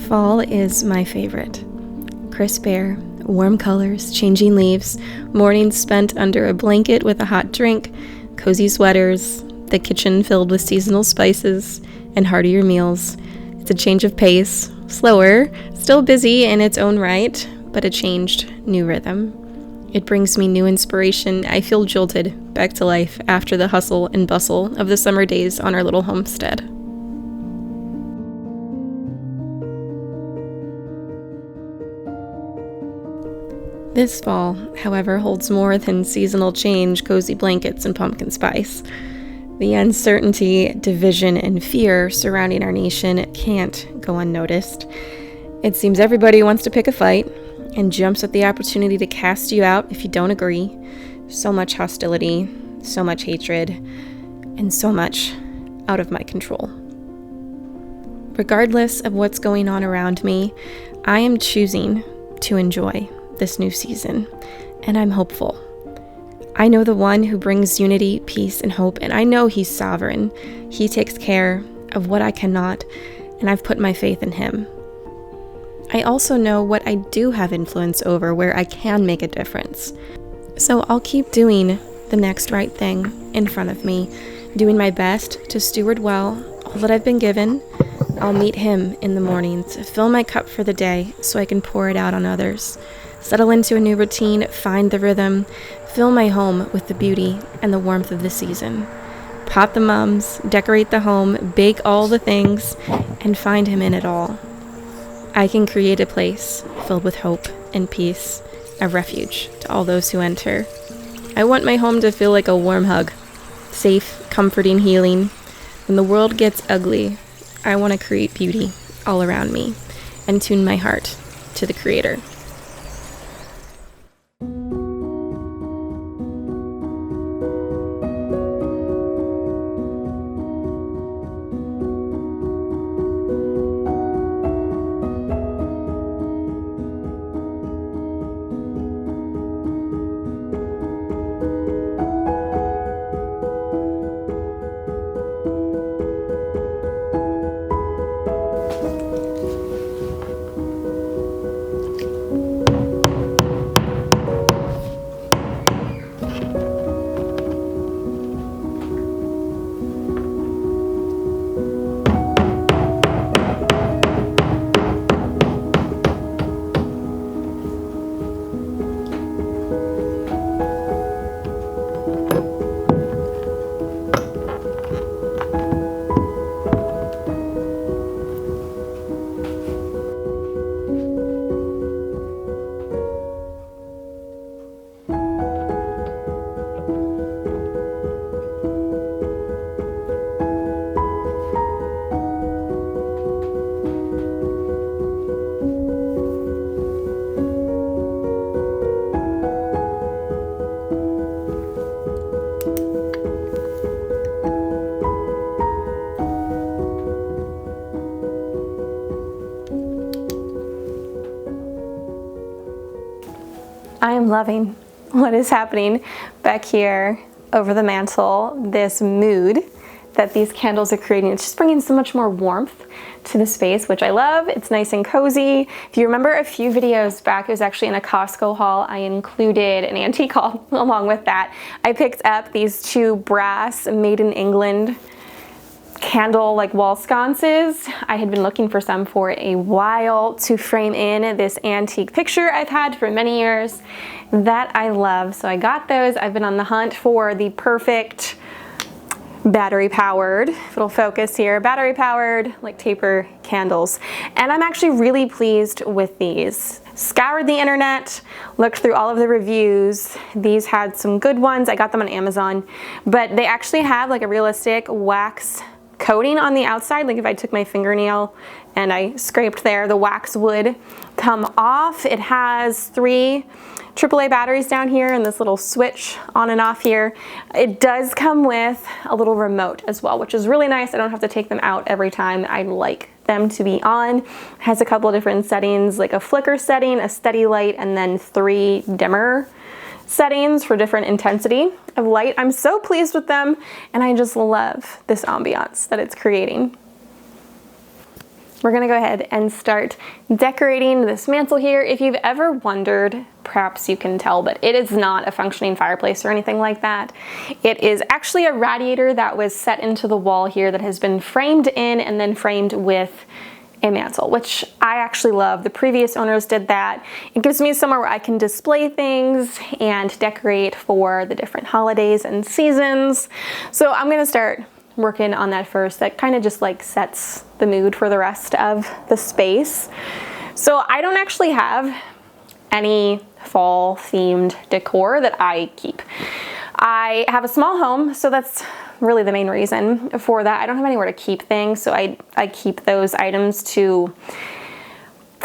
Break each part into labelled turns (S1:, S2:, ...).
S1: Fall is my favorite. Crisp air, warm colors, changing leaves, mornings spent under a blanket with a hot drink, cozy sweaters, the kitchen filled with seasonal spices, and heartier meals. It's a change of pace, slower, still busy in its own right, but a changed, new rhythm. It brings me new inspiration. I feel jolted back to life after the hustle and bustle of the summer days on our little homestead. This fall, however, holds more than seasonal change, cozy blankets, and pumpkin spice. The uncertainty, division, and fear surrounding our nation can't go unnoticed. It seems everybody wants to pick a fight and jumps at the opportunity to cast you out if you don't agree. So much hostility, so much hatred, and so much out of my control. Regardless of what's going on around me, I am choosing to enjoy this new season, and I'm hopeful. I know the one who brings unity, peace, and hope, and I know he's sovereign. He takes care of what I cannot, and I've put my faith in him. I also know what I do have influence over, where I can make a difference. So I'll keep doing the next right thing in front of me, doing my best to steward well all that I've been given. I'll meet him in the mornings, fill my cup for the day so I can pour it out on others. Settle into a new routine, find the rhythm, fill my home with the beauty and the warmth of the season. Pot the mums, decorate the home, bake all the things, and find him in it all. I can create a place filled with hope and peace, a refuge to all those who enter. I want my home to feel like a warm hug, safe, comforting, healing. When the world gets ugly, I want to create beauty all around me and tune my heart to the Creator. I am loving what is happening back here over the mantle, this mood that these candles are creating. It's just bringing so much more warmth to the space, which I love. It's nice and cozy. If you remember a few videos back, it was actually in a Costco haul, I included an antique haul along with that. I picked up these two brass made in England candle like wall sconces. I had been looking for some for a while to frame in this antique picture I've had for many years that I love. So I got those. I've been on the hunt for the perfect battery powered, if it'll focus here, battery powered like taper candles. And I'm actually really pleased with these. Scoured the internet, looked through all of the reviews. These had some good ones. I got them on Amazon, but they actually have like a realistic wax coating on the outside. Like if I took my fingernail and I scraped there, the wax would come off. It has 3 AAA batteries down here and this little switch on and off here. It does come with a little remote as well, which is really nice. I don't have to take them out every time. I like them to be on. It has a couple of different settings, like a flicker setting, a steady light, and then 3 dimmer settings for different intensity of light. I'm so pleased with them, and I just love this ambiance that it's creating. we're gonna go ahead and start decorating this mantle here. If you've ever wondered, perhaps you can tell, but it is not a functioning fireplace or anything like that. It is actually a radiator that was set into the wall here that has been framed in and then framed with a mantle, which I actually love. The previous owners did that. It gives me somewhere where I can display things and decorate for the different holidays and seasons. So I'm gonna start working on that first. That kind of just like sets the mood for the rest of the space. So I don't actually have any fall themed decor that I keep. I have a small home, so that's really the main reason for that. I don't have anywhere to keep things, so I keep those items to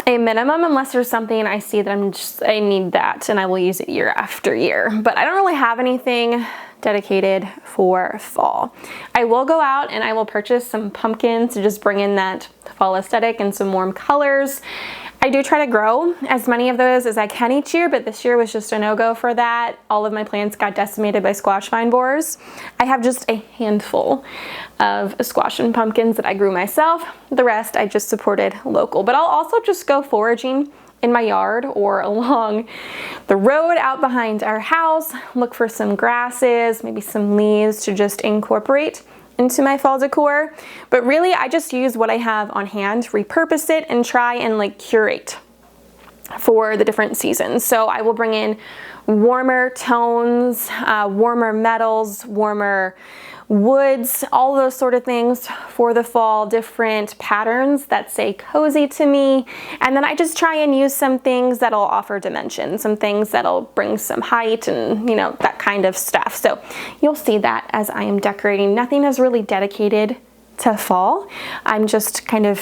S1: a minimum unless there's something I see that I need that and I will use it year after year. But I don't really have anything dedicated for fall. I will go out and I will purchase some pumpkins to just bring in that fall aesthetic and some warm colors. I do try to grow as many of those as I can each year, but this year was just a no-go for that. All of my plants got decimated by squash vine borers. I have just a handful of squash and pumpkins that I grew myself. The rest I just supported local, but I'll also just go foraging in my yard or along the road out behind our house, look for some grasses, maybe some leaves to just incorporate into my fall decor. But really I just use what I have on hand, repurpose it, and try and like curate for the different seasons. So I will bring in warmer tones, warmer metals, warmer woods, all those sort of things for the fall, different patterns that say cozy to me. And then I just try and use some things that'll offer dimension, some things that'll bring some height and, you know, that kind of stuff. So you'll see that as I am decorating. Nothing is really dedicated to fall. I'm just kind of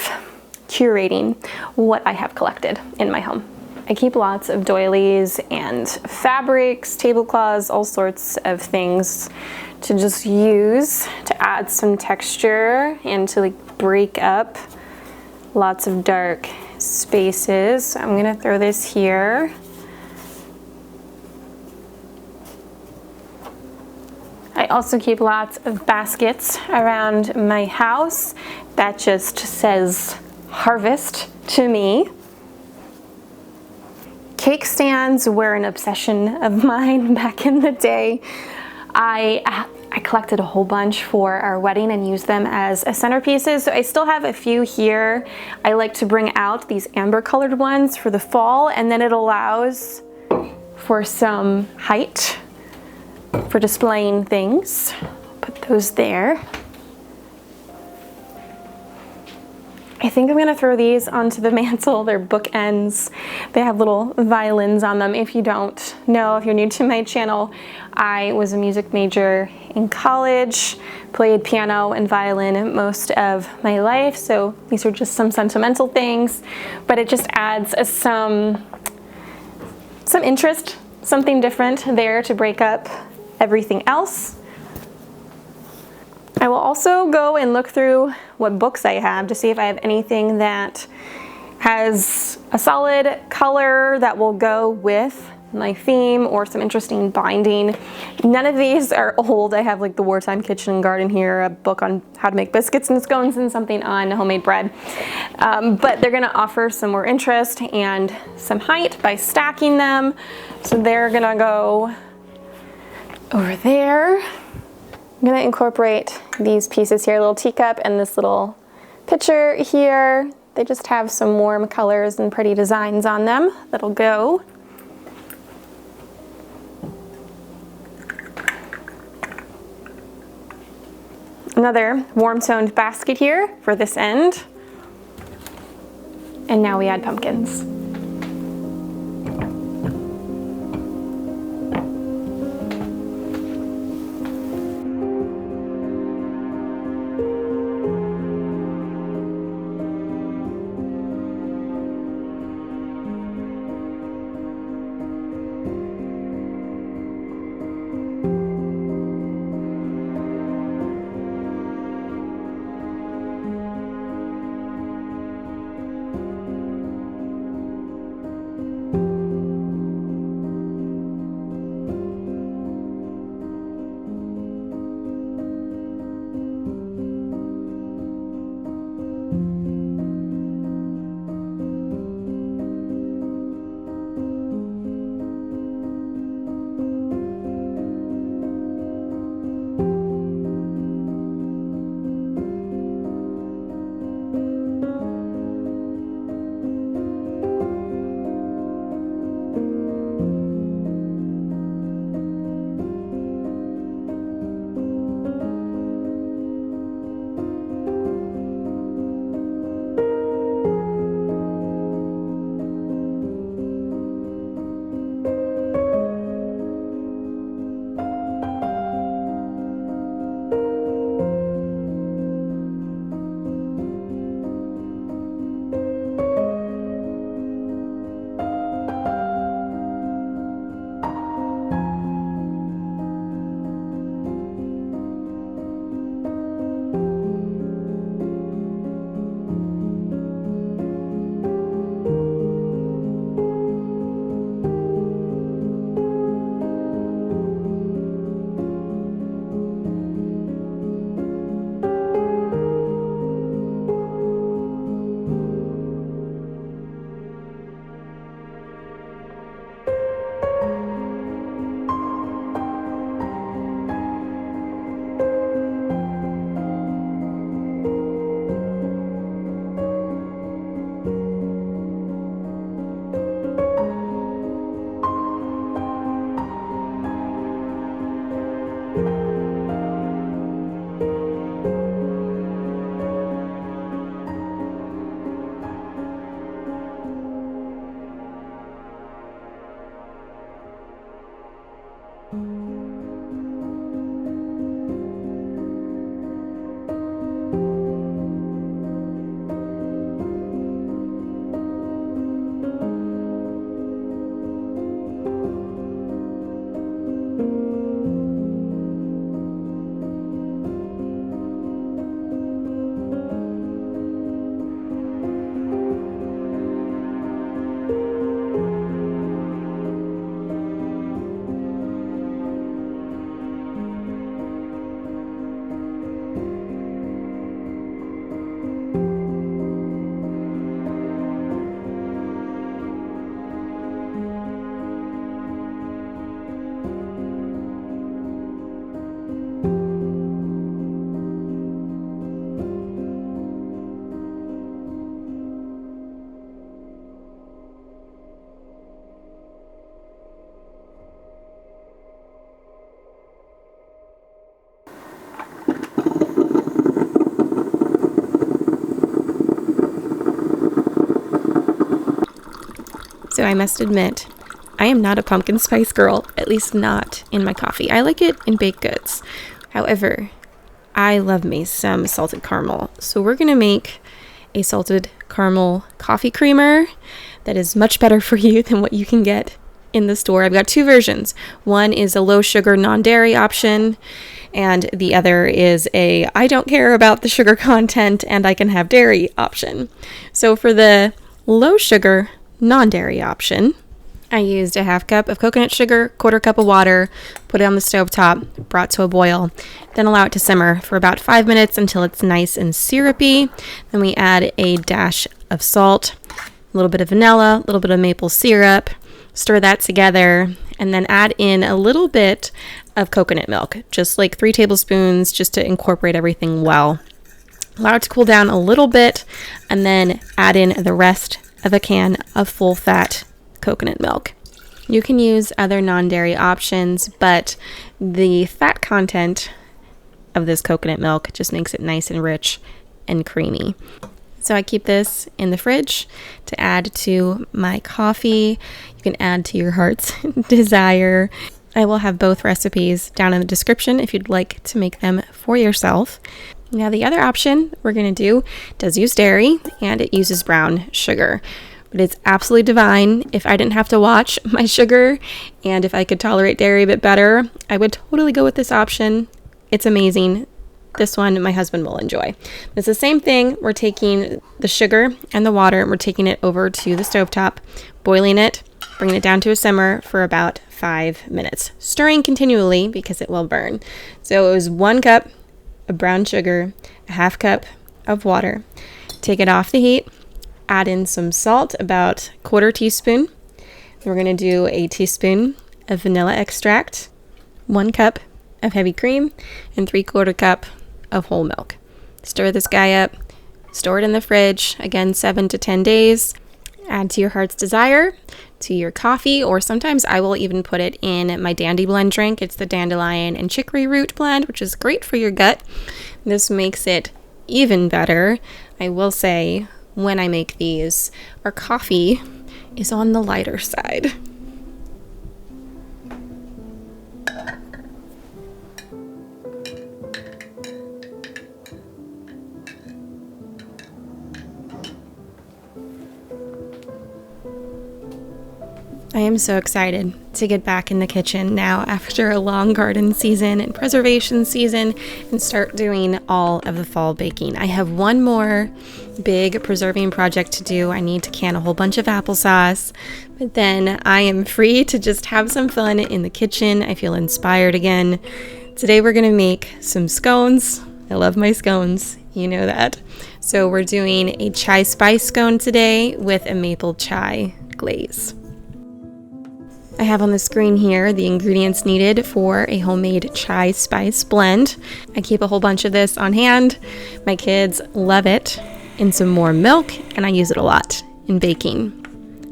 S1: curating what I have collected in my home. I keep lots of doilies and fabrics, tablecloths, all sorts of things to just use to add some texture and to like break up lots of dark spaces. So I'm gonna throw this here. I also keep lots of baskets around my house that just says harvest to me. Cake stands were an obsession of mine back in the day. I collected a whole bunch for our wedding and used them as centerpieces. So I still have a few here. I like to bring out these amber colored ones for the fall, and then it allows for some height for displaying things. Put those there. I think I'm gonna throw these onto the mantle. They're bookends. They have little violins on them. If you don't know, if you're new to my channel, I was a music major in college, played piano and violin most of my life. So these are just some sentimental things, but it just adds some interest, something different there to break up everything else. I will also go and look through what books I have to see if I have anything that has a solid color that will go with my theme or some interesting binding. None of these are old. I have like the Wartime Kitchen and Garden here, a book on how to make biscuits and scones, and something on homemade bread. But they're gonna offer some more interest and some height by stacking them. So they're gonna go over there. I'm gonna incorporate these pieces here, a little teacup and this little pitcher here. They just have some warm colors and pretty designs on them that'll go. Another warm toned basket here for this end. And now we add pumpkins. Also, I must admit, I am not a pumpkin spice girl, at least not in my coffee. I like it in baked goods. However, I love me some salted caramel. So we're going to make a salted caramel coffee creamer that is much better for you than what you can get in the store. I've got two versions. One is a low sugar non-dairy option, and the other is a I don't care about the sugar content and I can have dairy option. So for the low sugar non-dairy option, I used a half cup of coconut sugar, quarter cup of water, put it on the stove top, brought to a boil, then allow it to simmer for about 5 minutes until it's nice and syrupy. Then we add a dash of salt, a little bit of vanilla, a little bit of maple syrup, stir that together, and then add in a little bit of coconut milk, just like 3 tablespoons, just to incorporate everything well. Allow it to cool down a little bit, and then add in the rest of a can of full fat coconut milk. You can use other non-dairy options, but the fat content of this coconut milk just makes it nice and rich and creamy. So I keep this in the fridge to add to my coffee. You can add to your heart's desire. I will have both recipes down in the description if you'd like to make them for yourself. Now the other option we're going to do does use dairy, and it uses brown sugar. But it's absolutely divine. If I didn't have to watch my sugar and if I could tolerate dairy a bit better, I would totally go with this option. It's amazing. This one my husband will enjoy. It's the same thing. We're taking the sugar and the water and we're taking it over to the stovetop, boiling it, bringing it down to a simmer for about 5 minutes, stirring continually because it will burn. So it was 1 cup of brown sugar, a half cup of water. Take it off the heat. Add in some salt, about 1/4 teaspoon. We're going to do a teaspoon of vanilla extract, 1 cup of heavy cream, and 3/4 cup of whole milk. Stir this guy up, store it in the fridge, again 7 to 10 days. Add to your heart's desire, to your coffee, or sometimes I will even put it in my Dandy Blend drink. It's the dandelion and chicory root blend, which is great for your gut. This makes it even better. I will say, when I make these, our coffee is on the lighter side. I am so excited to get back in the kitchen now after a long garden season and preservation season and start doing all of the fall baking. I have one more big preserving project to do. I need to can a whole bunch of applesauce, but then I am free to just have some fun in the kitchen. I feel inspired again. Today we're going to make some scones. I love my scones. You know that. So we're doing a chai spice scone today with a maple chai glaze. I have on the screen here the ingredients needed for a homemade chai spice blend. I keep a whole bunch of this on hand. My kids love it. And some more milk, and I use it a lot in baking.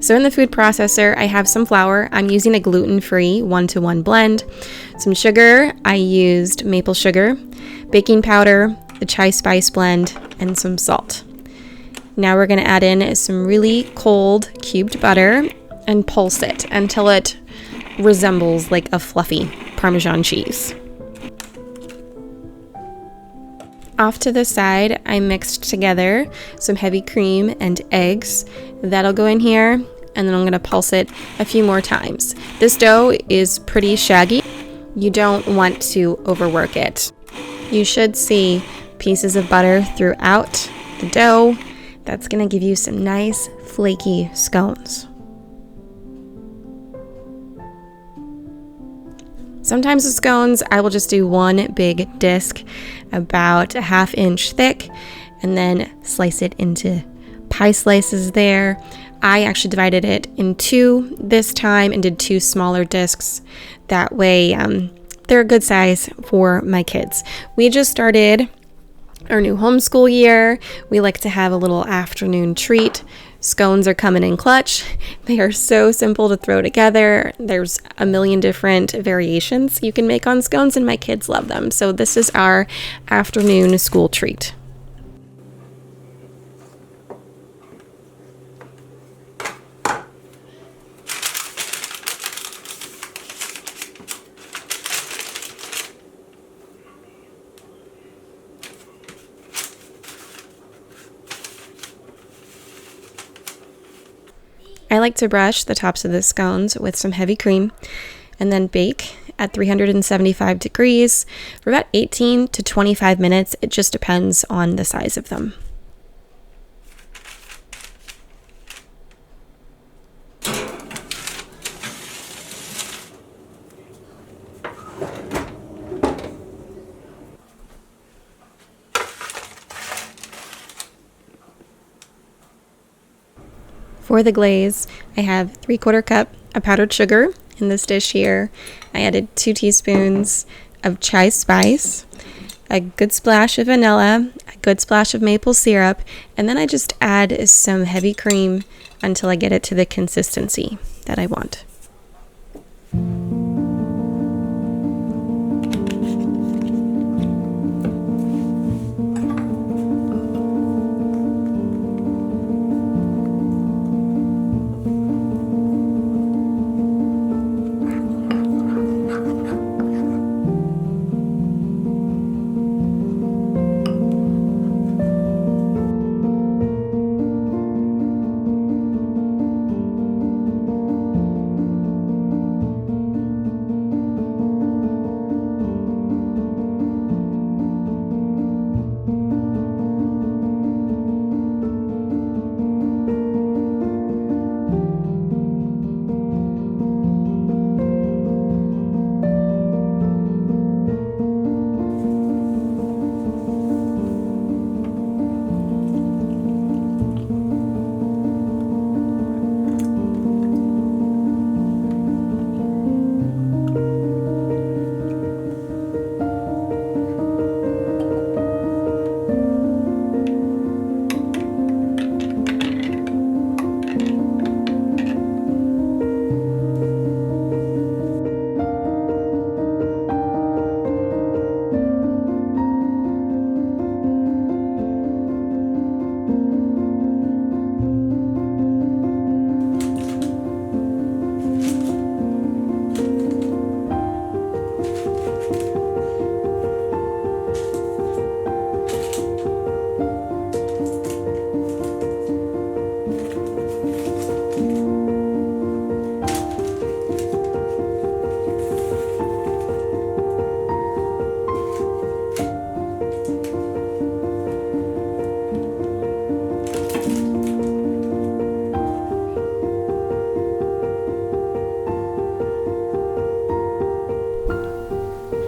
S1: So in the food processor, I have some flour. I'm using a gluten-free 1-to-1 blend. Some sugar, I used maple sugar, baking powder, the chai spice blend, and some salt. Now we're going to add in some really cold cubed butter and pulse it until it resembles like a fluffy Parmesan cheese. Off to the side, I mixed together some heavy cream and eggs. That'll go in here, and then I'm going to pulse it a few more times. This dough is pretty shaggy. You don't want to overwork it. You should see pieces of butter throughout the dough. That's going to give you some nice flaky scones. Sometimes the scones, I will just do one big disc, about a 1/2 inch thick, and then slice it into pie slices there. I actually divided it in 2 this time and did 2 smaller discs. That way, they're a good size for my kids. We just started our new homeschool year. We like to have a little afternoon treat. Scones are coming in clutch. They are so simple to throw together. There's a million different variations you can make on scones, and my kids love them. So this is our afternoon school treat. I like to brush the tops of the scones with some heavy cream and then bake at 375 degrees for about 18 to 25 minutes. It just depends on the size of them. For the glaze, I have 3/4 cup of powdered sugar in this dish here. I added 2 teaspoons of chai spice, a good splash of vanilla, a good splash of maple syrup, and then I just add some heavy cream until I get it to the consistency that I want.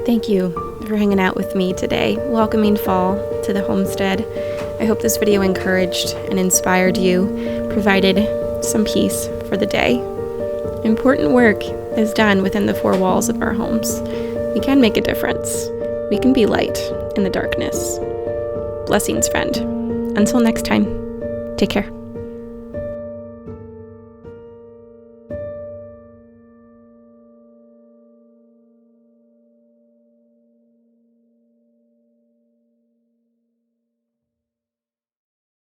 S1: Thank you for hanging out with me today, welcoming fall to the homestead. I hope this video encouraged and inspired you, provided some peace for the day. Important work is done within the 4 walls of our homes. We can make a difference. We can be light in the darkness. Blessings, friend. Until next time, take care.